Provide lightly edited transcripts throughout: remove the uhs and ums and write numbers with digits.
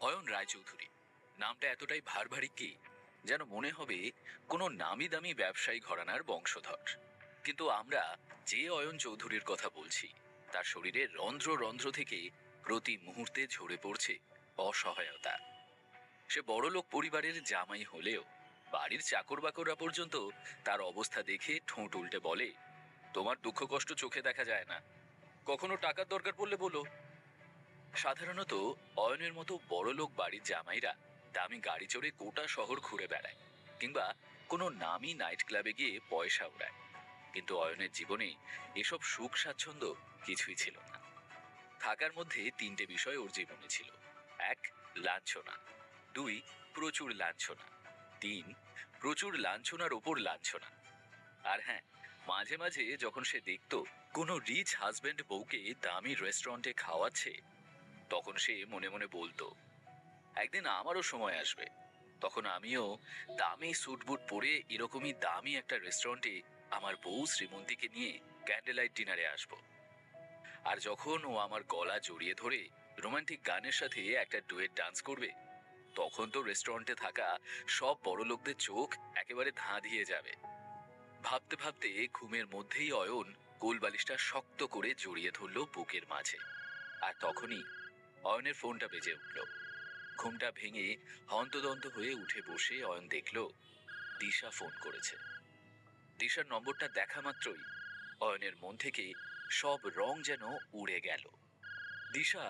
অয়ন রায়চৌধুরী নামটা এতটাই ভারী কি যেন মনে হবে কোনো নামি দামি ব্যবসায়ী ঘরানার বংশধর। কিন্তু আমরা যে অয়ন চৌধুরীর কথা বলছি তার শরীরে রন্ধ্র রন্ধ্র থেকে প্রতি মুহূর্তে ঝরে পড়ছে অসহায়তা। সে বড়লোক পরিবারের জামাই হলেও বাড়ির চাকর বাকররা পর্যন্ত তার অবস্থা দেখে ঠোঁট উল্টে বলে, তোমার দুঃখ কষ্ট চোখে দেখা যায় না, কখনো টাকার দরকার পড়লে বলো। সাধারণত অয়নের মতো বড়লোক বাড়ির জামাইরা দামি গাড়ি চড়ে গোটা শহর ঘুরে বেড়ায় কিংবা কোনো নামি নাইট ক্লাবে গিয়ে পয়সা উড়ায়। কিন্তু অয়নের জীবনে এসব সুখ স্বাচ্ছন্দ্য কিছুই ছিল না। থাকার মধ্যে তিনটে বিষয় ওর জীবনে ছিল। এক, লাঞ্ছনা। দুই, প্রচুর লাঞ্ছনা। তিন, প্রচুর লাঞ্ছনার ওপর লাঞ্ছনা। আর হ্যাঁ, মাঝে মাঝে যখন সে দেখত কোনো রিচ হাজবেন্ড বউকে দামি রেস্টুরেন্টে খাওয়াচ্ছে, তখন সে মনে মনে বলতো, একদিন আমারও সময় আসবে, তখন আমিও দামি স্যুটবুট পরে এরকমই দামি একটা রেস্টুরেন্টে আমার বউ শ্রীমন্তীকে নিয়ে ক্যান্ডেল লাইট ডিনারে আসব। আর যখন ও আমার গলা জড়িয়ে ধরে রোমান্টিক গানের সাথে একটা ডুয়েট ডান্স করবে, তখন তো রেস্টুরেন্টে থাকা সব বড় লোকদের চোখ একেবারে ধাঁ দিয়ে যাবে। ভাবতে ভাবতে ঘুমের মধ্যেই অয়ন কোলবালিশটা শক্ত করে জড়িয়ে ধরল বুকের মাঝে। আর তখনই অয়নের ফোনটা বেজে উঠল। ঘুমটা ভেঙে হন্তদন্ত হয়ে উঠে বসে অয়ন দেখল দিশা ফোন করেছে। দিশার নম্বরটা দেখা মাত্রই অয়নের মন থেকে সব রং যেন উড়ে গেল। দিশা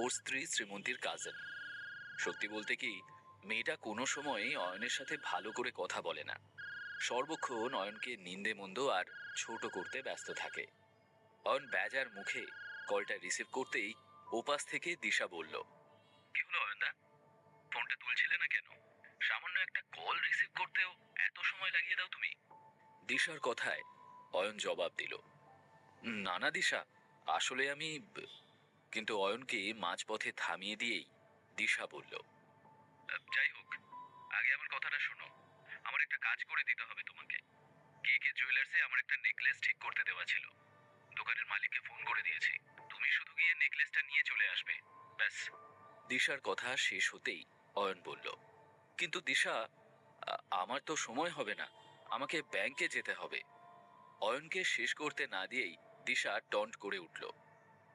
ওর স্ত্রী শ্রীমন্তীর কাজিন। সত্যি বলতে কি, মেয়েটা কোনো সময় অয়নের সাথে ভালো করে কথা বলে না, সর্বক্ষণ অয়নকে নিন্দে মন্দ আর ছোট করতে ব্যস্ত থাকে। অয়ন বেজার মুখে কলটা রিসিভ করতেই ওপাশ থেকে দিশা বলল, কি হলো অয়নদা, ফোনটা তুলছিলে না কেন? সামান্য একটা কল রিসিভ করতেও এত সময় লাগিয়ে দাও তুমি? দিশার কথায় অয়ন জবাব দিল, না না দিশা, আসলে আমি। কিন্তু অয়নকে মাঝপথে থামিয়ে দিয়েই দিশা বলল, যাই হোক, আগে আমার কথাটা শোনো। আমার একটা কাজ করে দিতে হবে তোমাকে। কে কে জুয়েলার্সে আমার একটা নেকলেস ঠিক করতে দেওয়া ছিল। দোকানের মালিককে ফোন করে দিয়েছি, তুমি শুধু গিয়ে নেকলেসটা নিয়ে চলে আসবে, ব্যাস। দিশার কথা শেষ হতেই অয়ন বলল, কিন্তু দিশা, আমার তো সময় হবে না, আমাকে ব্যাংকে যেতে হবে। অয়নকে শেষ করতে না দিয়েই দিশা টন্ট করে উঠল,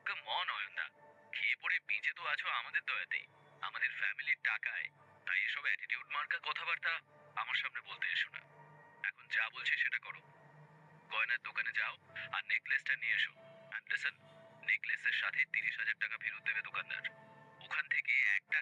কাম অন অয়নদা, খেয়ে পড়ে বেঁচে তো আছো আমাদের দয়াতেই, আমাদের ফ্যামিলির টাকায়, তাই এসব অ্যাটিটিউড মার্কা কথাবার্তা আমার সামনে বলতে এসো না। এখন যা বলছি সেটা করো। গয়নার দোকানে যাও আর নেকলেসটা নিয়ে এসো। অ্যান্ড লিসেন, নেকলেসের সাথে 30,000 টাকা ফেরত দেবে দোকানদার। ওখান থেকে একটা